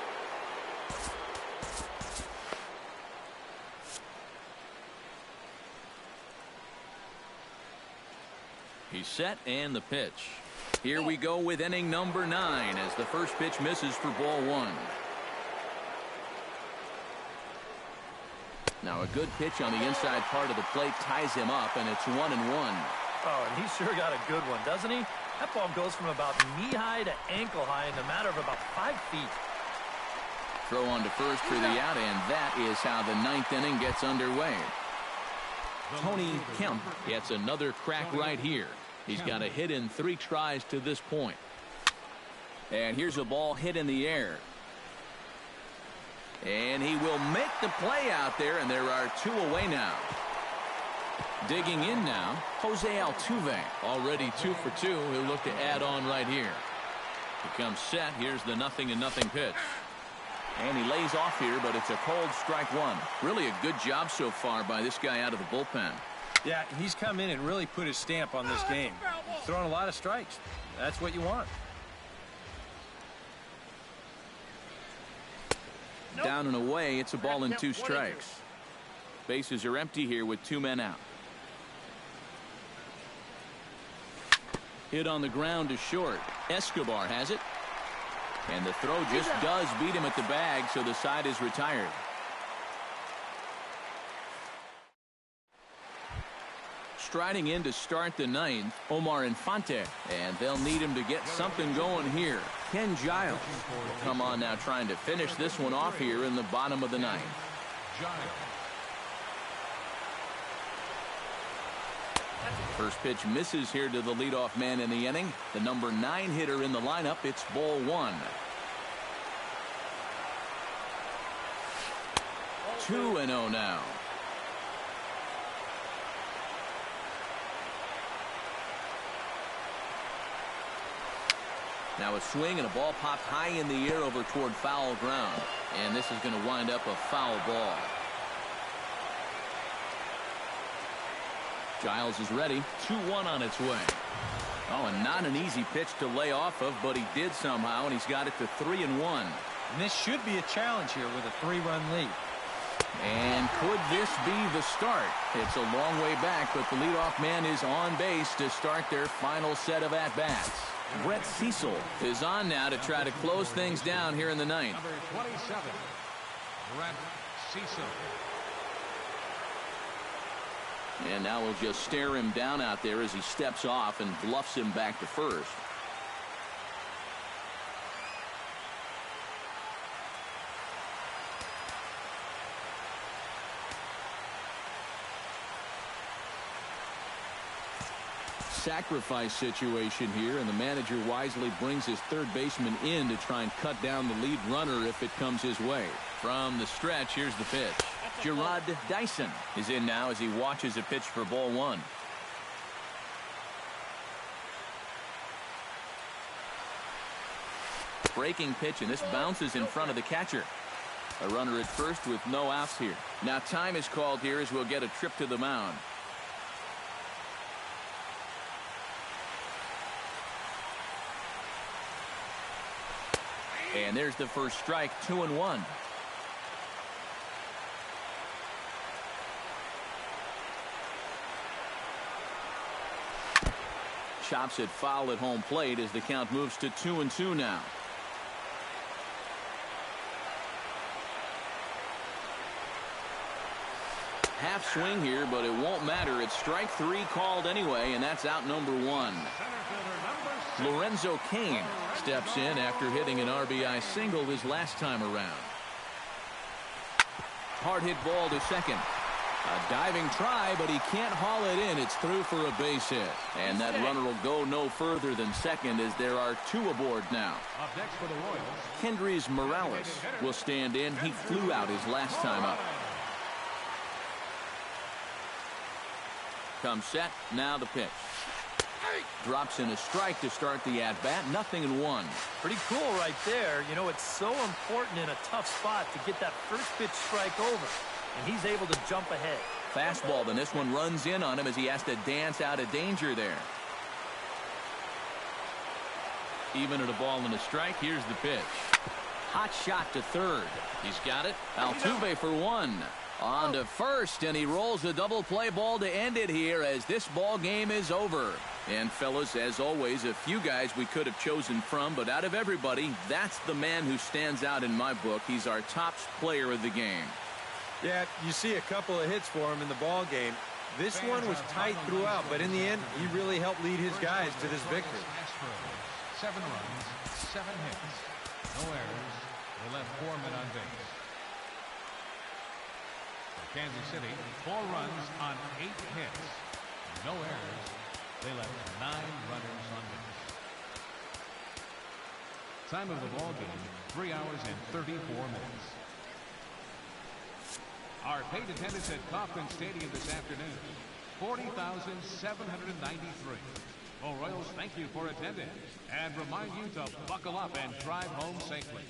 He's set, and the pitch. Here we go with inning number 9 as the first pitch misses for ball one. Now a good pitch on the inside part of the plate ties him up, and it's 1-1.
Oh, and he sure got a good one, doesn't he? That ball goes from about knee-high to ankle-high in a matter of about 5 feet.
Throw on to first for the out, and that is how the 9th inning gets underway. Tony Kemp gets another crack right here. He's got a hit in 3 tries to this point. And here's a ball hit in the air. And he will make the play out there, and there are 2 away now. Digging in now, Jose Altuve, already 2 for 2. He'll look to add on right here. He comes set. Here's the 0-0 pitch. And he lays off here, but it's a cold strike one. Really a good job so far by this guy out of the bullpen.
Yeah, he's come in and really put his stamp on this game. He's throwing a lot of strikes. That's what you want.
Down and away, it's a ball and 2 strikes. Bases are empty here with 2 men out. Hit on the ground to short. Escobar has it. And the throw just does beat him at the bag, so the side is retired. Striding in to start the 9th, Omar Infante, and they'll need him to get something going here. Ken Giles will come on now, trying to finish this one off here in the bottom of the 9th. First pitch misses here to the leadoff man in the inning. The number 9 hitter in the lineup. It's ball one. 2-0 now. Now a swing, and a ball popped high in the air over toward foul ground. And this is going to wind up a foul ball. Giles is ready. 2-1 on its way. Oh, and not an easy pitch to lay off of, but he did somehow, and he's got it to 3-1.
And this should be a challenge here with a 3-run lead.
And could this be the start? It's a long way back, but the leadoff man is on base to start their final set of at-bats. Brett Cecil is on now to try to close things down here in the 9th.
Number 27, Brett Cecil.
And now we'll just stare him down out there as he steps off and bluffs him back to first. Sacrifice situation here, and the manager wisely brings his third baseman in to try and cut down the lead runner if it comes his way. From the stretch, here's the pitch. Gerard Dyson is in now as he watches a pitch for ball one. Breaking pitch, and this bounces in front of the catcher. A runner at first with no outs here. Now time is called here as we'll get a trip to the mound. And there's the first strike, 2-1. Chops it foul at home plate as the count moves to 2-2 now. Half swing here, but it won't matter. It's strike 3 called anyway, and that's out number 1. Lorenzo Cain steps in after hitting an RBI single his last time around. Hard hit ball to second. A diving try, but he can't haul it in. It's through for a base hit. And that runner will go no further than second as there are 2 aboard now.
Up next for the Royals,
Kendrys Morales will stand in. He flew out his last time up. Comes set. Now the pitch. Drops in a strike to start the at-bat. 0-1.
Pretty cool right there. You know, it's so important in a tough spot to get that first pitch strike over. And he's able to jump ahead.
Fastball, then this one runs in on him as he has to dance out of danger there. Even at a ball and a strike, here's the pitch. Hot shot to third. He's got it. Altuve for 1. On to first, and he rolls a double play ball to end it here as this ball game is over. And fellas, as always, a few guys we could have chosen from, but out of everybody, that's the man who stands out in my book. He's our top player of the game.
Yeah, you see a couple of hits for him in the ball game. This one was tight throughout, but in the end, he really helped lead his guys to this victory.
7 runs, 7 hits, no errors. They left 4 men on base. For Kansas City, 4 runs on 8 hits, no errors. They left 9 runners on base. Time of the ball game, 3 hours and 34 minutes. Our paid attendance at Kauffman Stadium this afternoon, 40,793. Well, Royals, thank you for attending and remind you to buckle up and drive home safely.